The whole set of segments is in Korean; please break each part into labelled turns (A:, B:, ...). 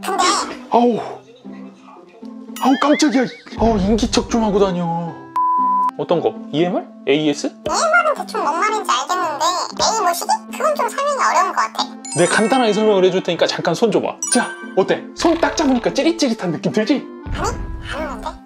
A: 근데
B: 아우 깜짝이야. 인기척 좀 하고 다녀. 어떤 거? EMR? AES?
A: EMR은 대충 뭔 말인지 알겠는데 A 모시기? 그건 좀 설명이 어려운 것 같아.
B: 내가 간단하게 설명을 해줄 테니까 잠깐 손 줘봐. 자, 어때? 손 딱 잡으니까 찌릿찌릿한 느낌 들지?
A: 아니? 안 오는데?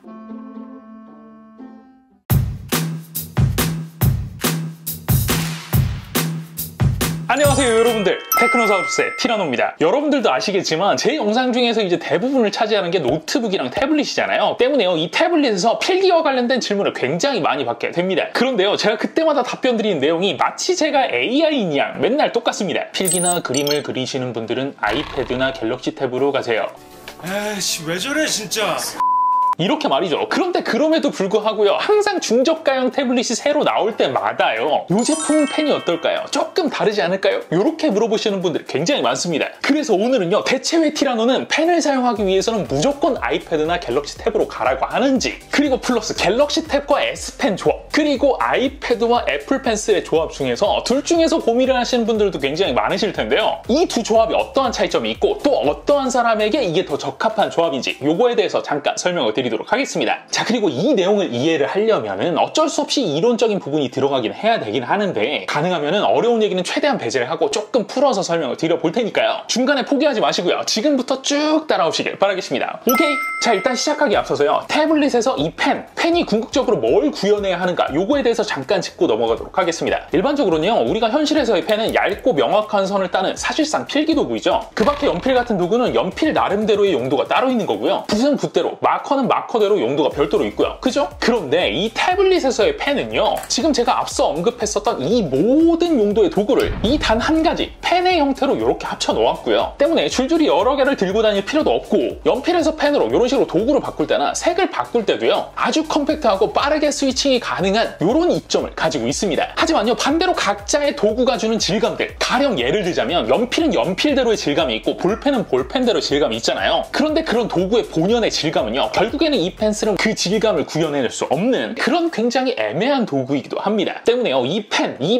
B: 안녕하세요 여러분들, 테크노사우루스의 티라노입니다. 여러분들도 아시겠지만 제 영상 중에서 이제 대부분을 차지하는 게 노트북이랑 태블릿이잖아요. 때문에요, 이 태블릿에서 필기와 관련된 질문을 굉장히 많이 받게 됩니다. 그런데요, 제가 그때마다 답변 드리는 내용이 마치 제가 AI인 양 맨날 똑같습니다. 필기나 그림을 그리시는 분들은 아이패드나 갤럭시 탭으로 가세요.
C: 에이씨 왜 저래 진짜.
B: 이렇게 말이죠. 그런데 그럼에도 불구하고요, 항상 중저가형 태블릿이 새로 나올 때마다요, 이 제품 펜이 어떨까요? 조금 다르지 않을까요? 이렇게 물어보시는 분들이 굉장히 많습니다. 그래서 오늘은요, 대체 왜 티라노는 펜을 사용하기 위해서는 무조건 아이패드나 갤럭시 탭으로 가라고 하는지, 그리고 플러스 갤럭시 탭과 S펜 조합, 그리고 아이패드와 애플 펜슬의 조합 중에서 둘 중에서 고민을 하시는 분들도 굉장히 많으실 텐데요, 이 두 조합이 어떠한 차이점이 있고 또 어떠한 사람에게 이게 더 적합한 조합인지 요거에 대해서 잠깐 설명을 드리도록 하겠습니다. 자, 그리고 이 내용을 이해를 하려면은 어쩔 수 없이 이론적인 부분이 들어가긴 해야 되긴 하는데, 가능하면은 어려운 얘기는 최대한 배제를 하고 조금 풀어서 설명을 드려볼 테니까요, 중간에 포기하지 마시고요, 지금부터 쭉 따라오시길 바라겠습니다. 오케이? 자, 일단 시작하기 앞서서요, 태블릿에서 이 펜이 궁극적으로 뭘 구현해야 하는가 요거에 대해서 잠깐 짚고 넘어가도록 하겠습니다. 일반적으로는요, 우리가 현실에서의 펜은 얇고 명확한 선을 따는 사실상 필기 도구이죠. 그 밖에 연필 같은 도구는 연필 나름대로의 용도가 따로 있는 거고요, 붓은 붓대로, 마커는 마커대로 용도가 별도로 있고요. 그죠? 그런데 이 태블릿에서의 펜은요, 지금 제가 앞서 언급했었던 이 모든 용도의 도구를 이 단 한 가지 펜의 형태로 이렇게 합쳐 놓았고요. 때문에 줄줄이 여러 개를 들고 다닐 필요도 없고, 연필에서 펜으로 이런 식으로 도구를 바꿀 때나 색을 바꿀 때도요, 아주 컴팩트하고 빠르게 스위칭이 가능한 이런 이점을 가지고 있습니다. 하지만요, 반대로 각자의 도구가 주는 질감들, 가령 예를 들자면 연필은 연필대로의 질감이 있고 볼펜은 볼펜대로 질감이 있잖아요. 그런데 그런 도구의 본연의 질감은요, 결국에는 이 펜슬은 그 질감을 구현해낼 수 없는 그런 굉장히 애매한 도구이기도 합니다. 때문에요, 이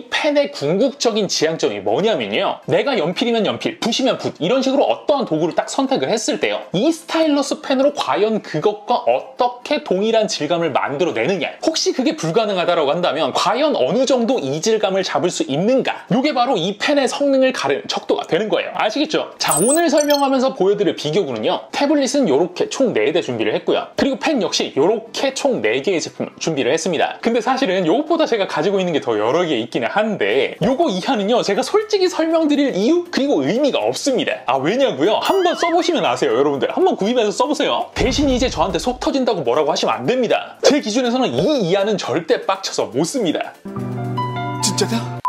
B: 펜의 궁극적인 지향점이 뭐냐면요, 내가 연필이면 연필, 붓이면 붓, 이런 식으로 어떠한 도구를 딱 선택을 했을 때요, 이 스타일러스 펜으로 과연 그것과 어떻게 동일한 질감을 만들어내느냐, 혹시 그게 불가능하다고 한다면 과연 어느 정도 이 질감을 잡을 수 있는가, 이게 바로 이 펜의 성능을 가르는 척도가 되는 거예요. 아시겠죠? 자, 오늘 설명하면서 보여드릴 비교군은요, 태블릿은 이렇게 총 4대 준비를 했고요, 그리고 펜 역시 이렇게 총 4개의 제품을 준비를 했습니다. 근데 사실은 이것보다 제가 가지고 있는 게 더 여러 개 있기는 한데, 요거 이하는요, 제가 솔직히 설명드릴 이유 그리고 의미가 없습니다. 왜냐고요? 한번 써보시면 아세요. 여러분들 한번 구입해서 써보세요. 대신 이제 저한테 속 터진다고 뭐라고 하시면 안 됩니다. 제 기준에서는 이 이하는 절대 빡쳐서 못 씁니다.
C: 진짜다?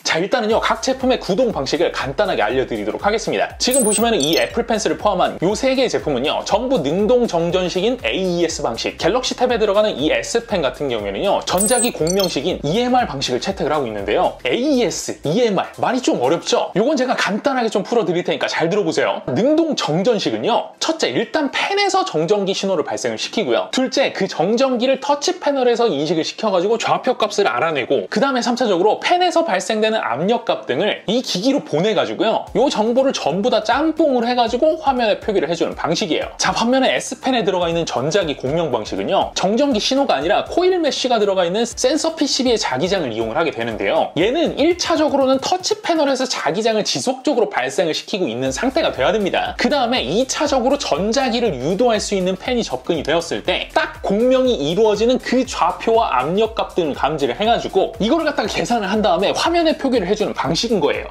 B: 자, 일단은요, 각 제품의 구동 방식을 간단하게 알려드리도록 하겠습니다. 지금 보시면 이 애플 펜슬을 포함한 이 3개의 제품은요, 전부 능동 정전식인 AES 방식, 갤럭시 탭에 들어가는 이 S펜 같은 경우에는요, 전자기 공명식인 EMR 방식을 채택을 하고 있는데요, AES, EMR 말이 좀 어렵죠? 요건 제가 간단하게 좀 풀어드릴 테니까 잘 들어보세요. 능동 정전식은요, 첫째, 일단 펜에서 정전기 신호를 발생을 시키고요, 둘째, 그 정전기를 터치 패널에서 인식을 시켜가지고 좌표 값을 알아내고, 그 다음에 3차적으로 펜에서 발생되는 압력값 등을 이 기기로 보내가지고요, 이 정보를 전부 다 짬뽕을 해가지고 화면에 표기를 해주는 방식이에요. 자, 반면에 S펜에 들어가 있는 전자기 공명 방식은요, 정전기 신호가 아니라 코일 메쉬가 들어가 있는 센서 PCB의 자기장을 이용을 하게 되는데요, 얘는 1차적으로는 터치 패널에서 자기장을 지속적으로 발생을 시키고 있는 상태가 돼야 됩니다. 그 다음에 2차적으로 전자기를 유도할 수 있는 펜이 접근이 되었을 때 딱 공명이 이루어지는 그 좌표와 압력값 등을 감지를 해가지고 이거를 갖다가 계산을 한 다음에 화면에 표기를 해주는 방식인 거예요.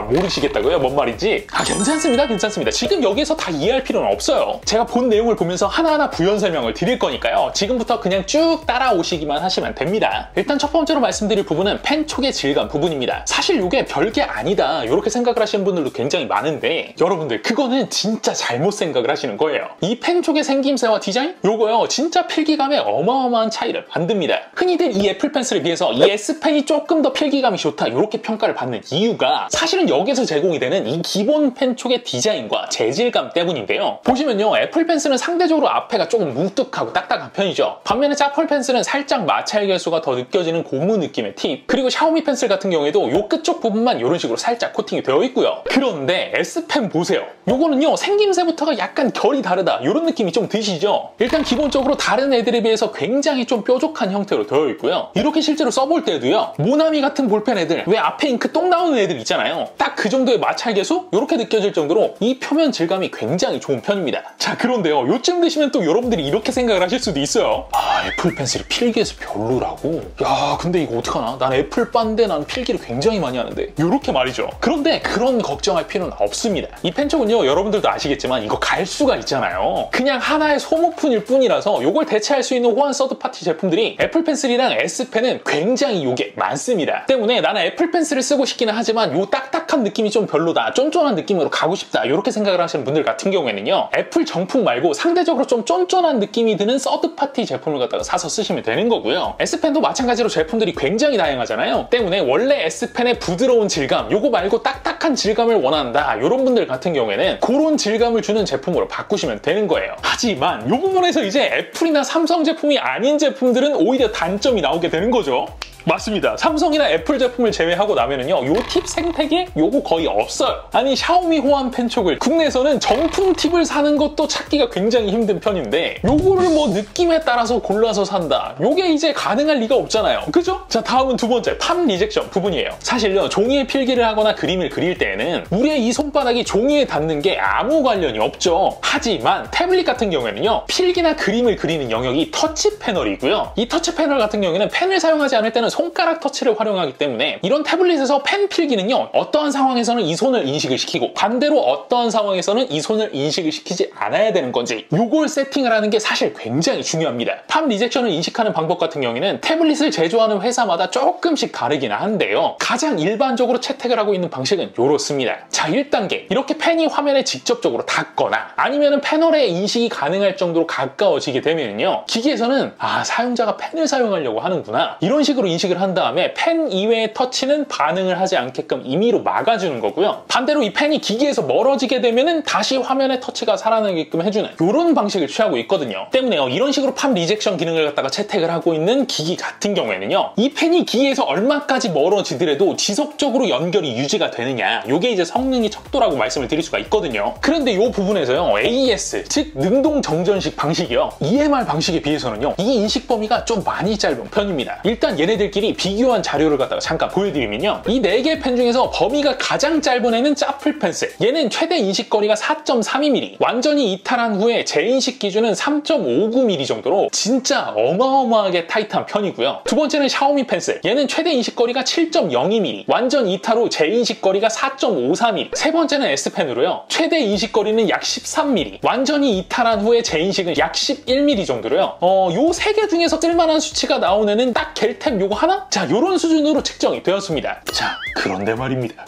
B: 모르시겠다고요? 뭔 말인지? 괜찮습니다. 괜찮습니다. 지금 여기에서 다 이해할 필요는 없어요. 제가 본 내용을 보면서 하나하나 부연 설명을 드릴 거니까요, 지금부터 그냥 쭉 따라오시기만 하시면 됩니다. 일단 첫 번째로 말씀드릴 부분은 펜 촉의 질감 부분입니다. 사실 이게 별게 아니다 이렇게 생각을 하시는 분들도 굉장히 많은데, 여러분들 그거는 진짜 잘못 생각을 하시는 거예요. 이 펜 촉의 생김새와 디자인? 요거요, 진짜 필기감에 어마어마한 차이를 만듭니다. 흔히들 이 애플 펜슬에 비해서 이 S펜이 조금 더 필기감이 좋다 이렇게 평가를 받는 이유가, 이유가 사실은 여기서 제공이 되는 이 기본 펜 촉의 디자인과 재질감 때문인데요. 보시면요, 애플 펜슬은 상대적으로 앞에가 조금 뭉툭하고 딱딱한 편이죠. 반면에 짜펄 펜슬은 살짝 마찰 결수가 더 느껴지는 고무 느낌의 팁, 그리고 샤오미 펜슬 같은 경우에도 요 끝쪽 부분만 이런 식으로 살짝 코팅이 되어 있고요. 그런데 S펜 보세요. 요거는요, 생김새부터가 약간 결이 다르다, 이런 느낌이 좀 드시죠? 일단 기본적으로 다른 애들에 비해서 굉장히 좀 뾰족한 형태로 되어 있고요. 이렇게 실제로 써볼 때도요, 모나미 같은 볼펜 애들, 왜 앞에 잉크 똥 나오는 애들 있잖아요. 딱 그 정도의 마찰 개수? 이렇게 느껴질 정도로 이 표면 질감이 굉장히 좋은 편입니다. 자, 그런데요, 요쯤 되시면 또 여러분들이 이렇게 생각을 하실 수도 있어요. 아, 애플 펜슬이 필기에서 별로라고? 야, 근데 이거 어떡하나? 난 애플 빤데 난 필기를 굉장히 많이 하는데. 요렇게 말이죠. 그런데 그런 걱정할 필요는 없습니다. 이 펜촉은요, 여러분들도 아시겠지만 이거 갈 수가 있잖아요. 그냥 하나의 소모품일 뿐이라서 요걸 대체할 수 있는 호환 서드파티 제품들이 애플 펜슬이랑 S펜은 굉장히 요게 많습니다. 때문에 나는 애플 펜슬을 쓰고 싶기는 하지만 요 딱딱한 느낌이 좀 별로다, 쫀쫀한 느낌으로 가고 싶다, 이렇게 생각을 하시는 분들 같은 경우에는요, 애플 정품 말고 상대적으로 좀 쫀쫀한 느낌이 드는 서드파티 제품을 갖다가 사서 쓰시면 되는 거고요. S펜도 마찬가지로 제품들이 굉장히 다양하잖아요. 때문에 원래 S펜의 부드러운 질감, 요거 말고 딱딱한 질감을 원한다, 이런 분들 같은 경우에는 그런 질감을 주는 제품으로 바꾸시면 되는 거예요. 하지만 요 부분에서 이제 애플이나 삼성 제품이 아닌 제품들은 오히려 단점이 나오게 되는 거죠. 맞습니다. 삼성이나 애플 제품을 제외하고 나면은요, 요 팁 생태계 요거 거의 없어요. 아니, 샤오미 호환 펜촉을 국내에서는 정품 팁을 사는 것도 찾기가 굉장히 힘든 편인데 요거를 뭐 느낌에 따라서 골라서 산다, 요게 이제 가능할 리가 없잖아요. 그죠? 자, 다음은 두 번째, 팜 리젝션 부분이에요. 사실요, 종이에 필기를 하거나 그림을 그릴 때에는 우리의 이 손바닥이 종이에 닿는 게 아무 관련이 없죠. 하지만 태블릿 같은 경우에는요, 필기나 그림을 그리는 영역이 터치 패널이고요. 이 터치 패널 같은 경우에는 펜을 사용하지 않을 때는 손가락 터치를 활용하기 때문에 이런 태블릿에서 펜 필기는요, 어떠한 상황에서는 이 손을 인식을 시키고 반대로 어떠한 상황에서는 이 손을 인식을 시키지 않아야 되는 건지 요걸 세팅을 하는 게 사실 굉장히 중요합니다. 팜 리젝션을 인식하는 방법 같은 경우에는 태블릿을 제조하는 회사마다 조금씩 다르긴 한데요, 가장 일반적으로 채택을 하고 있는 방식은 이렇습니다. 자, 1단계, 이렇게 펜이 화면에 직접적으로 닿거나 아니면 패널에 인식이 가능할 정도로 가까워지게 되면요, 기기에서는 아, 사용자가 펜을 사용하려고 하는구나, 이런 식으로 인식을 한 다음에 펜 이외의 터치는 반응을 하지 않게끔 임의로 막아주는 거고요. 반대로 이 펜이 기기에서 멀어지게 되면은 다시 화면에 터치가 살아나게끔 해주는 이런 방식을 취하고 있거든요. 때문에요, 이런 식으로 팜 리젝션 기능을 갖다가 채택을 하고 있는 기기 같은 경우에는요, 이 펜이 기기에서 얼마까지 멀어지더라도 지속적으로 연결이 유지가 되느냐, 요게 이제 성능이 척도라고 말씀을 드릴 수가 있거든요. 그런데 이 부분에서요, AES, 즉 능동 정전식 방식이요, EMR 방식에 비해서는요, 이 인식 범위가 좀 많이 짧은 편입니다. 일단 얘네들끼리 비교한 자료를 갖다가 잠깐 보여드리면요, 이 4개 펜 중에서 범위가 가장 짧은 애는 짜플 펜슬, 얘는 최대 인식거리가 4.32mm, 완전히 이탈한 후에 재인식 기준은 3.59mm 정도로 진짜 어마어마하게 타이트한 편이고요. 두 번째는 샤오미 펜슬, 얘는 최대 인식거리가 7.02mm, 완전 이탈 후 재인식거리가 4.54mm. 세 번째는 S펜으로요, 최대 인식거리는 약 13mm, 완전히 이탈한 후에 재인식은 약 11mm 정도로요. 요 3개 중에서 쓸만한 수치가 나오는 애는 딱 겔템 요거 하나? 자, 요런 수준으로 측정이 되었습니다. 자, 그런데 말입니다,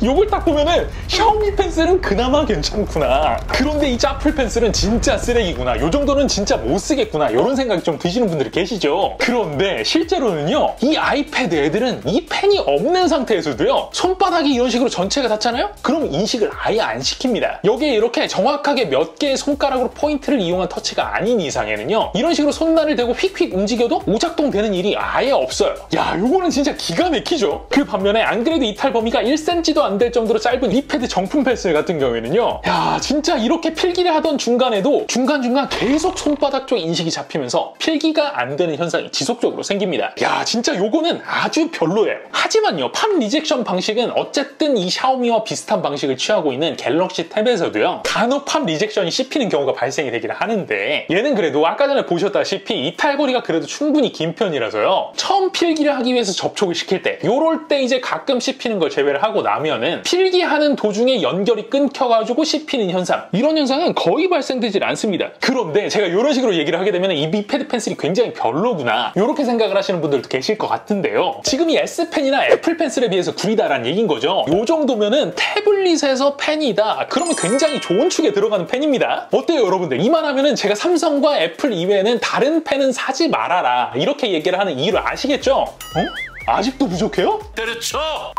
B: 요걸 딱 보면은 샤오미 펜슬은 그나마 괜찮구나, 그런데 이 짜플 펜슬은 진짜 쓰레기구나, 요 정도는 진짜 못 쓰겠구나, 이런 생각이 좀 드시는 분들이 계시죠. 그런데 실제로는요, 이 아이패드 애들은 이 펜이 없는 상태에서도요, 손바닥이 이런 식으로 전체가 닿잖아요? 그럼 인식을 아예 안 시킵니다. 여기에 이렇게 정확하게 몇 개의 손가락으로 포인트를 이용한 터치가 아닌 이상에는요, 이런 식으로 손날을 대고 휙휙 움직여도 오작동 되는 일이 아예 없어요. 야, 요거는 진짜 기가 막히죠. 그 반면에 안 그래도 이탈 범위가 1cm도 안 될 정도로 짧은 이 패드 정품 펜슬 같은 경우에는요, 야, 진짜 이렇게 필기를 하던 중간에도 중간중간 계속 손바닥 쪽 인식이 잡히면서 필기가 안 되는 현상이 지속적으로 생깁니다. 야, 진짜 요거는 아주 별로예요. 하지만요, 팜 리젝션 방식은 어쨌든 이 샤오미와 비슷한 방식을 취하고 있는 갤럭시 탭에서도요, 간혹 팜 리젝션이 씹히는 경우가 발생이 되긴 하는데, 얘는 그래도 아까 전에 보셨다시피 이탈거리가 그래도 충분히 긴 편이라서요, 처음 필기를 하기 위해서 접촉을 시킬 때, 요럴 때 이제 가끔 씹히는 걸 제외를 하고 나면 필기하는 도중에 연결이 끊겨가지고 씹히는 현상, 이런 현상은 거의 발생되질 않습니다. 그런데 제가 이런 식으로 얘기를 하게 되면 이 미패드 펜슬이 굉장히 별로구나, 이렇게 생각을 하시는 분들도 계실 것 같은데요, 지금 이 S펜이나 애플 펜슬에 비해서 구리다라는 얘기인 거죠. 요 정도면은 태블릿에서 펜이다, 그러면 굉장히 좋은 축에 들어가는 펜입니다. 어때요 여러분들? 이만하면은 제가 삼성과 애플 이외에는 다른 펜은 사지 말아라, 이렇게 얘기를 하는 이유를 아시겠죠? 아직도 부족해요?
C: 때려쳐!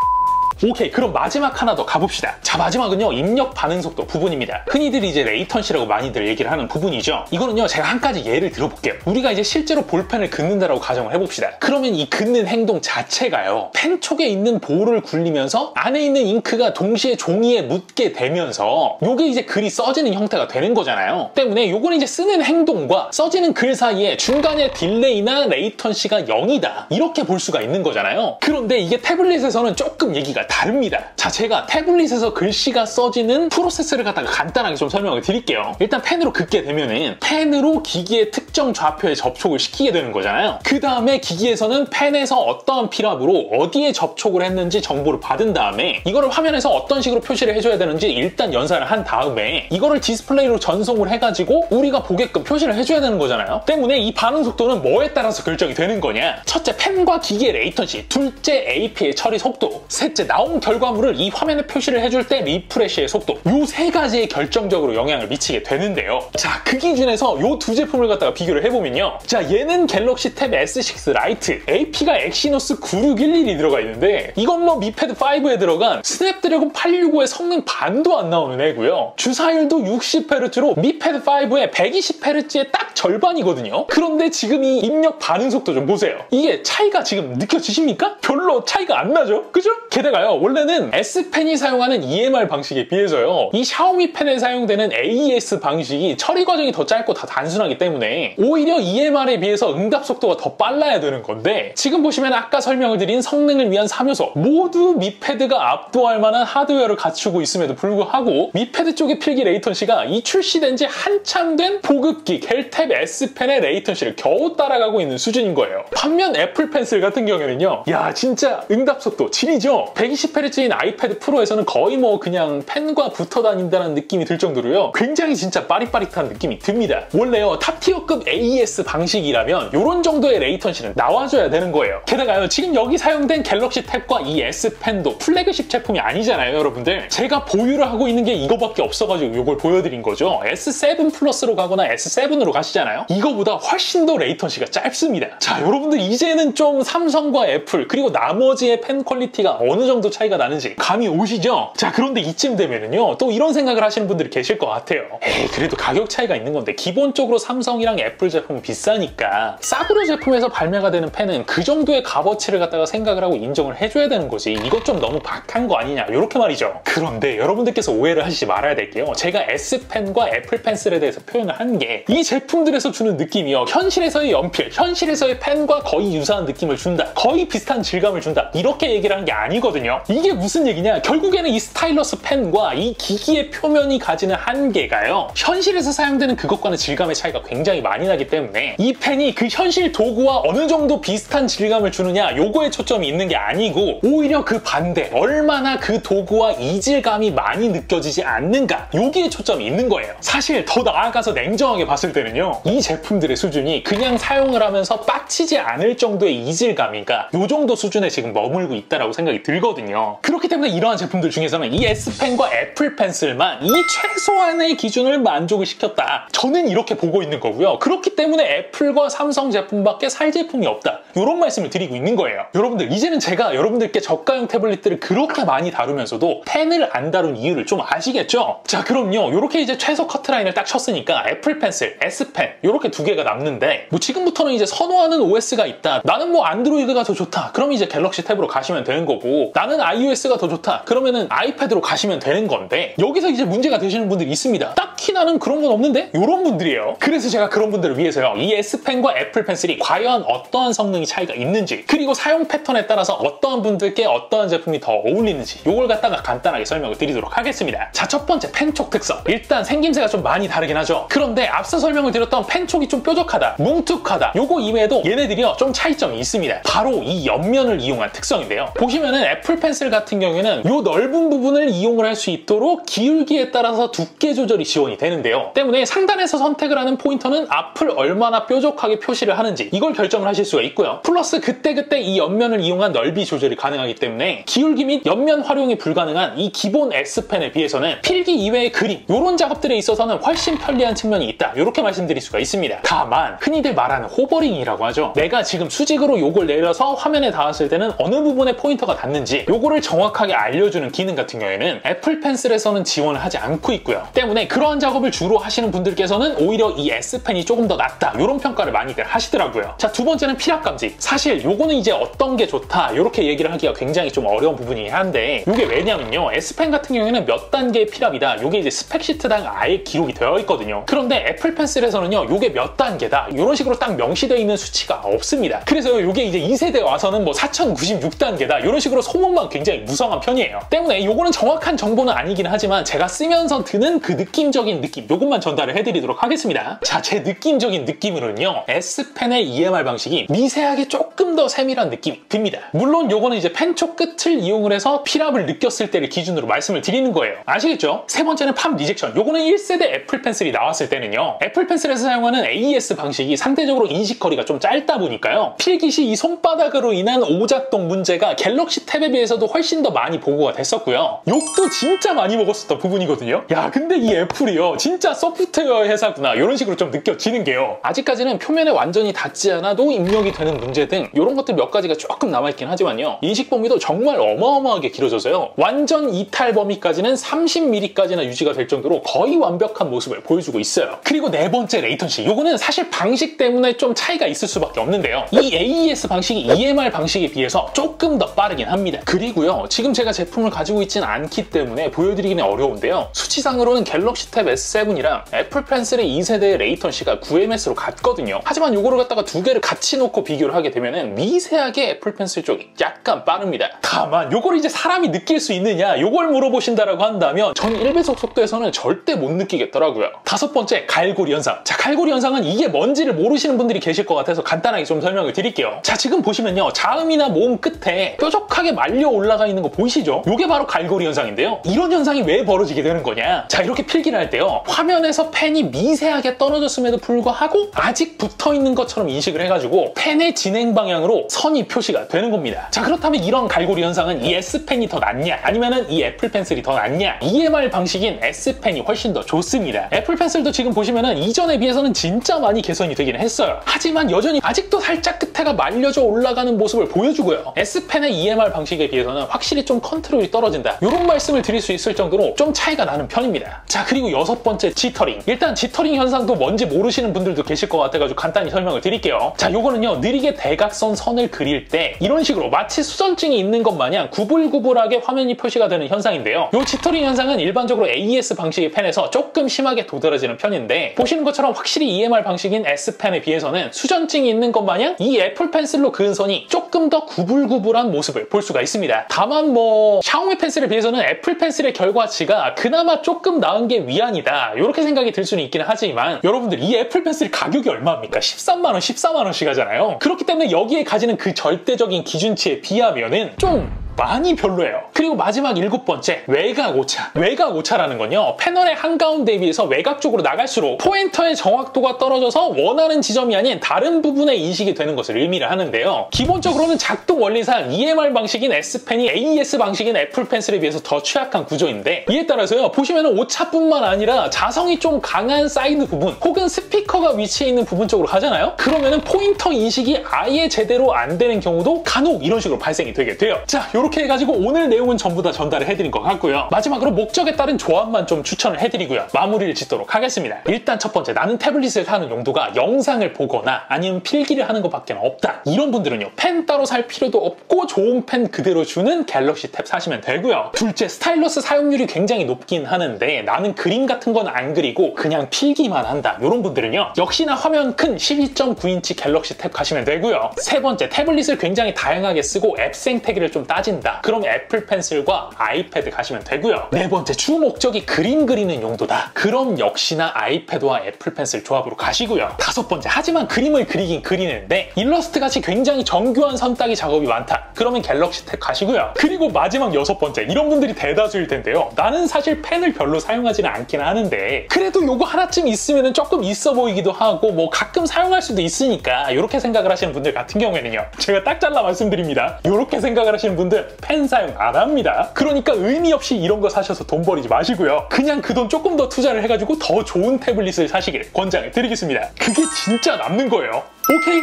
B: 오케이, 그럼 마지막 하나 더 가봅시다. 자, 마지막은요, 입력 반응 속도 부분입니다. 흔히들 이제 레이턴시라고 많이들 얘기를 하는 부분이죠. 이거는요, 제가 한 가지 예를 들어볼게요. 우리가 이제 실제로 볼펜을 긋는다라고 가정을 해봅시다. 그러면 이 긋는 행동 자체가요, 펜 촉에 있는 볼을 굴리면서 안에 있는 잉크가 동시에 종이에 묻게 되면서 요게 이제 글이 써지는 형태가 되는 거잖아요. 때문에 요거는 이제 쓰는 행동과 써지는 글 사이에 중간에 딜레이나 레이턴시가 0이다, 이렇게 볼 수가 있는 거잖아요. 그런데 이게 태블릿에서는 조금 얘기가 다릅니다. 자, 제가 태블릿에서 글씨가 써지는 프로세스를 갖다가 간단하게 좀 설명을 드릴게요. 일단 펜으로 긋게 되면은 펜으로 기기의 특정 좌표에 접촉을 시키게 되는 거잖아요. 그 다음에 기기에서는 펜에서 어떠한 피랍으로 어디에 접촉을 했는지 정보를 받은 다음에 이거를 화면에서 어떤 식으로 표시를 해줘야 되는지 일단 연산을 한 다음에 이거를 디스플레이로 전송을 해가지고 우리가 보게끔 표시를 해줘야 되는 거잖아요. 때문에 이 반응 속도는 뭐에 따라서 결정이 되는 거냐? 첫째, 펜과 기기의 레이턴시, 둘째, AP의 처리 속도, 셋째, 나온 결과물을 이 화면에 표시를 해줄 때 리프레시의 속도, 요 세 가지에 결정적으로 영향을 미치게 되는데요. 자, 그 기준에서 요 두 제품을 갖다가 비교를 해보면요. 자, 얘는 갤럭시 탭 S6 라이트, AP가 엑시노스 9611이 들어가 있는데 이건 뭐 미패드 5에 들어간 스냅드래곤 865의 성능 반도 안 나오는 애고요. 주사율도 60Hz로 미패드 5의 120Hz의 딱 절반이거든요. 그런데 지금 이 입력 반응 속도 좀 보세요. 이게 차이가 지금 느껴지십니까? 별로 차이가 안 나죠? 그죠? 게다가요, 원래는 S펜이 사용하는 EMR 방식에 비해서요, 이 샤오미 펜에 사용되는 AES 방식이 처리 과정이 더 짧고 다 단순하기 때문에 오히려 EMR에 비해서 응답 속도가 더 빨라야 되는 건데, 지금 보시면 아까 설명을 드린 성능을 위한 3요소 모두 미패드가 압도할 만한 하드웨어를 갖추고 있음에도 불구하고 미패드 쪽의 필기 레이턴시가 이 출시된 지 한참 된 보급기 갤탭 S펜의 레이턴시를 겨우 따라가고 있는 수준인 거예요. 반면 애플 펜슬 같은 경우에는요, 야, 진짜 응답 속도 진이죠. 120Hz인 아이패드 프로에서는 거의 뭐 그냥 펜과 붙어 다닌다는 느낌이 들 정도로요, 굉장히 진짜 빠릿빠릿한 느낌이 듭니다. 원래요, 탑티어급 AES 방식이라면 이런 정도의 레이턴시는 나와줘야 되는 거예요. 게다가요, 지금 여기 사용된 갤럭시 탭과 이 S펜도 플래그십 제품이 아니잖아요, 여러분들. 제가 보유를 하고 있는 게 이거밖에 없어가지고 이걸 보여드린 거죠. S7 플러스로 가거나 S7으로 가시잖아요. 이거보다 훨씬 더 레이턴시가 짧습니다. 자, 여러분들 이제는 좀 삼성과 애플 그리고 나머지의 펜 퀄리티가 어느 정도 차이가 나는지 감이 오시죠? 자, 그런데 이쯤 되면은요, 또 이런 생각을 하시는 분들이 계실 것 같아요. 에이, 그래도 가격 차이가 있는 건데 기본적으로 삼성이랑 애플 제품은 비싸니까 싸구려 제품에서 발매가 되는 펜은 그 정도의 값어치를 갖다가 생각을 하고 인정을 해줘야 되는 거지, 이것 좀 너무 박한 거 아니냐, 이렇게 말이죠. 그런데 여러분들께서 오해를 하시지 말아야 될 게요, 제가 S펜과 애플 펜슬에 대해서 표현을 한 게 이 제품들에서 주는 느낌이요, 현실에서의 연필, 현실에서의 펜과 거의 유사한 느낌을 준다, 거의 비슷한 질감을 준다, 이렇게 얘기를 한 게 아니거든요. 이게 무슨 얘기냐, 결국에는 이 스타일러스 펜과 이 기기의 표면이 가지는 한계가요, 현실에서 사용되는 그것과는 질감의 차이가 굉장히 많이 나기 때문에 이 펜이 그 현실 도구와 어느 정도 비슷한 질감을 주느냐, 요거에 초점이 있는 게 아니고 오히려 그 반대, 얼마나 그 도구와 이질감이 많이 느껴지지 않는가, 여기에 초점이 있는 거예요. 사실 더 나아가서 냉정하게 봤을 때는요, 이 제품들의 수준이 그냥 사용을 하면서 빡치지 않을 정도의 이질감이니까 요 정도 수준에 지금 머물고 있다라고 생각이 들거든요. 그렇기 때문에 이러한 제품들 중에서는 이 S펜과 애플 펜슬만 이 최소한의 기준을 만족을 시켰다, 저는 이렇게 보고 있는 거고요. 그렇기 때문에 애플과 삼성 제품밖에 살 제품이 없다, 이런 말씀을 드리고 있는 거예요. 여러분들, 이제는 제가 여러분들께 저가형 태블릿들을 그렇게 많이 다루면서도 펜을 안 다룬 이유를 좀 아시겠죠? 자, 그럼요, 이렇게 이제 최소 커트라인을 딱 쳤으니까 애플 펜슬, S펜 이렇게 두 개가 남는데, 뭐 지금부터는 이제 선호하는 OS가 있다, 나는 뭐 안드로이드가 더 좋다, 그럼 이제 갤럭시 탭으로 가시면 되는 거고, 나는 iOS가 더 좋다, 그러면은 아이패드로 가시면 되는 건데, 여기서 이제 문제가 되시는 분들이 있습니다. 딱히 나는 그런 건 없는데? 이런 분들이에요. 그래서 제가 그런 분들을 위해서요, 이 S펜과 애플 펜슬이 과연 어떠한 성능이 차이가 있는지, 그리고 사용 패턴에 따라서 어떠한 분들께 어떠한 제품이 더 어울리는지, 요걸 갖다가 간단하게 설명을 드리도록 하겠습니다. 자, 첫 번째, 펜촉 특성. 일단 생김새가 좀 많이 다르긴 하죠. 그런데 앞서 설명을 드렸던 펜촉이 좀 뾰족하다, 뭉툭하다, 요거 이외에도 얘네들이요, 좀 차이점이 있습니다. 바로 이 옆면을 이용한 특성인데요. 보시면은 애플 펜슬 같은 경우에는 요 넓은 부분을 이용을 할 수 있도록 기울기에 따라서 두께 조절이 지원이 되는데요. 때문에 상단에서 선택을 하는 포인터는 앞을 얼마나 뾰족하게 표시를 하는지 이걸 결정을 하실 수가 있고요. 플러스 그때그때 이 옆면을 이용한 넓이 조절이 가능하기 때문에 기울기 및 옆면 활용이 불가능한 이 기본 S펜에 비해서는 필기 이외의 그림, 이런 작업들에 있어서는 훨씬 편리한 측면이 있다, 이렇게 말씀드릴 수가 있습니다. 다만 흔히들 말하는 호버링이라고 하죠. 내가 지금 수직으로 요걸 내려서 화면에 닿았을 때는 어느 부분에 포인터가 닿는지, 한데 요거를 정확하게 알려주는 기능 같은 경우에는 애플 펜슬에서는 지원을 하지 않고 있고요. 때문에 그러한 작업을 주로 하시는 분들께서는 오히려 이 S펜이 조금 더 낫다 이런 평가를 많이들 하시더라고요. 자, 두 번째는 피랍 감지. 사실 요거는 이제 어떤 게 좋다 이렇게 얘기를 하기가 굉장히 좀 어려운 부분이긴 한데 요게 왜냐면요, S펜 같은 경우에는 몇 단계의 피랍이다 요게 이제 스펙시트당 아예 기록이 되어 있거든요. 그런데 애플 펜슬에서는요 요게 몇 단계다 이런 식으로 딱 명시되어 있는 수치가 없습니다. 그래서 요게 이제 2세대 와서는 뭐 4096단계다 이런 식으로 소문만 굉장히 무성한 편이에요. 때문에 요거는 정확한 정보는 아니긴 하지만 제가 쓰면서 드는 그 느낌적인 느낌 요것만 전달을 해드리도록 하겠습니다. 자, 제 느낌적인 느낌으로는요 S펜의 EMR 방식이 미세하게 조금 더 세밀한 느낌이 듭니다. 물론 요거는 이제 펜촉 끝을 이용을 해서 피랍을 느꼈을 때를 기준으로 말씀을 드리는 거예요. 아시겠죠? 세 번째는 팜 리젝션. 요거는 1세대 애플 펜슬이 나왔을 때는요 애플 펜슬에서 사용하는 AES 방식이 상대적으로 인식 거리가 좀 짧다 보니까요 필기 시 이 손바닥으로 인한 오작동 문제가 갤럭시 탭에 비해서도 훨씬 더 많이 보고가 됐었고요. 욕도 진짜 많이 먹었었던 부분이거든요. 야, 근데 이 애플이요 진짜 소프트웨어 회사구나 이런 식으로 좀 느껴지는 게요, 아직까지는 표면에 완전히 닿지 않아도 입력이 되는 문제 등 이런 것들 몇 가지가 조금 남아있긴 하지만요 인식 범위도 정말 어마어마하게 길어져서요 완전 이탈 범위까지는 30mm까지나 유지가 될 정도로 거의 완벽한 모습을 보여주고 있어요. 그리고 네 번째 레이턴시. 요거는 사실 방식 때문에 좀 차이가 있을 수밖에 없는데요 이 AES 방식이 EMR 방식에 비해서 조금 더 빠르긴 합니다. 그리고요 지금 제가 제품을 가지고 있지는 않기 때문에 보여드리기는 어려운데요 수치상으로는 갤럭시 탭 S7이랑 애플 펜슬의 2세대의 레이턴시가 9ms로 같거든요. 하지만 요거를 갖다가 두 개를 같이 놓고 비교를 하게 되면은 미세하게 애플 펜슬 쪽이 약간 빠릅니다. 다만 요걸 이제 사람이 느낄 수 있느냐 요걸 물어보신다라고 한다면 전 1배속 속도에서는 절대 못 느끼겠더라고요. 다섯 번째, 갈고리 현상. 자, 갈고리 현상은 이게 뭔지를 모르시는 분들이 계실 것 같아서 간단하게 좀 설명을 드릴게요. 자, 지금 보시면요 자음이나 모음 끝에 뾰족하게 말려 올라가 있는 거 보이시죠? 요게 바로 갈고리 현상인데요 이런 현상이 왜 벌어지게 되는 거냐, 자 이렇게 필기를 할 때요 화면에서 펜이 미세하게 떨어졌음에도 불구하고 아직 붙어있는 것처럼 인식을 해가지고 펜의 진행 방향으로 선이 표시가 되는 겁니다. 자, 그렇다면 이런 갈고리 현상은 이 S펜이 더 낫냐 아니면은 이 애플 펜슬이 더 낫냐? EMR 방식인 S펜이 훨씬 더 좋습니다. 애플 펜슬도 지금 보시면은 이전에 비해서는 진짜 많이 개선이 되긴 했어요. 하지만 여전히 아직도 살짝 끝에가 말려져 올라가는 모습을 보여주고요 S펜의 EMR 방식에 비해서는 확실히 좀 컨트롤이 떨어진다 이런 말씀을 드릴 수 있을 정도로 좀 차이가 나는 편입니다. 자, 그리고 여섯 번째, 지터링. 일단 지터링 현상도 뭔지 모르시는 분들도 계실 것 같아가지고 간단히 설명을 드릴게요. 자, 요거는요 느리게 대각선 선을 그릴 때 이런 식으로 마치 수전증이 있는 것 마냥 구불구불하게 화면이 표시가 되는 현상인데요 요 지터링 현상은 일반적으로 AES 방식의 펜에서 조금 심하게 도드라지는 편인데 보시는 것처럼 확실히 EMR 방식인 S펜에 비해서는 수전증이 있는 것 마냥 이 애플 펜슬로 그은 선이 조금 더 구불구불한 모습을 볼 수가 있습니다. 다만 뭐 샤오미 펜슬에 비해서는 애플 펜슬의 결과치가 그나마 조금 나은 게 위안이다 이렇게 생각이 들 수는 있기는 하지만 여러분들 이 애플 펜슬 가격이 얼마입니까? 13만원, 14만원씩 하잖아요. 그렇기 때문에 여기에 가지는 그 절대적인 기준치에 비하면은 좀 많이 별로예요. 그리고 마지막 일곱 번째, 외곽 오차. 외곽 오차라는 건요 패널의 한가운데에 비해서 외곽 쪽으로 나갈수록 포인터의 정확도가 떨어져서 원하는 지점이 아닌 다른 부분에 인식이 되는 것을 의미를 하는데요 기본적으로는 작동 원리상 EMR 방식인 S펜이 AES 방식인 애플 펜슬에 비해서 더 취약한 구조인데 이에 따라서요 보시면 오차뿐만 아니라 자성이 좀 강한 사이드 부분 혹은 스피커가 위치해 있는 부분 쪽으로 가잖아요. 그러면은 포인터 인식이 아예 제대로 안 되는 경우도 간혹 이런 식으로 발생이 되게 돼요. 자, 이렇게 해가지고 오늘 내용은 전부 다 전달을 해드린 것 같고요. 마지막으로 목적에 따른 조합만 좀 추천을 해드리고요. 마무리를 짓도록 하겠습니다. 일단 첫 번째, 나는 태블릿을 사는 용도가 영상을 보거나 아니면 필기를 하는 것밖에 없다. 이런 분들은요. 펜 따로 살 필요도 없고 좋은 펜 그대로 주는 갤럭시 탭 사시면 되고요. 둘째, 스타일러스 사용률이 굉장히 높긴 하는데 나는 그림 같은 건 안 그리고 그냥 필기만 한다. 이런 분들은요. 역시나 화면 큰 12.9인치 갤럭시 탭 가시면 되고요. 세 번째, 태블릿을 굉장히 다양하게 쓰고 앱 생태계를 좀 따진다. 그럼 애플 펜슬과 아이패드 가시면 되고요. 네 번째, 주 목적이 그림 그리는 용도다. 그럼 역시나 아이패드와 애플 펜슬 조합으로 가시고요. 다섯 번째, 하지만 그림을 그리긴 그리는데 일러스트 같이 굉장히 정교한 선 따기 작업이 많다. 그러면 갤럭시 탭 가시고요. 그리고 마지막 여섯 번째, 이런 분들이 대다수일 텐데요. 나는 사실 펜을 별로 사용하지는 않긴 하는데 그래도 요거 하나쯤 있으면 조금 있어 보이기도 하고 뭐 가끔 사용할 수도 있으니까 이렇게 생각을 하시는 분들 같은 경우에는요. 제가 딱 잘라 말씀드립니다. 이렇게 생각을 하시는 분들 펜 사용 안 합니다. 그러니까 의미 없이 이런 거 사셔서 돈 버리지 마시고요. 그냥 그 돈 조금 더 투자를 해가지고 더 좋은 태블릿을 사시길 권장을 드리겠습니다. 그게 진짜 남는 거예요. 오케이?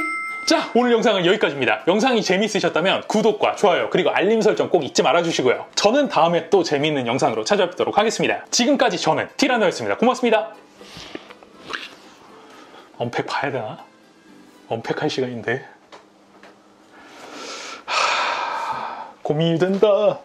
B: 자, 오늘 영상은 여기까지입니다. 영상이 재밌으셨다면 구독과 좋아요 그리고 알림 설정 꼭 잊지 말아주시고요. 저는 다음에 또 재밌는 영상으로 찾아뵙도록 하겠습니다. 지금까지 저는 티라노였습니다. 고맙습니다. 언팩 봐야 되나? 언팩할 시간인데 고민이 된다.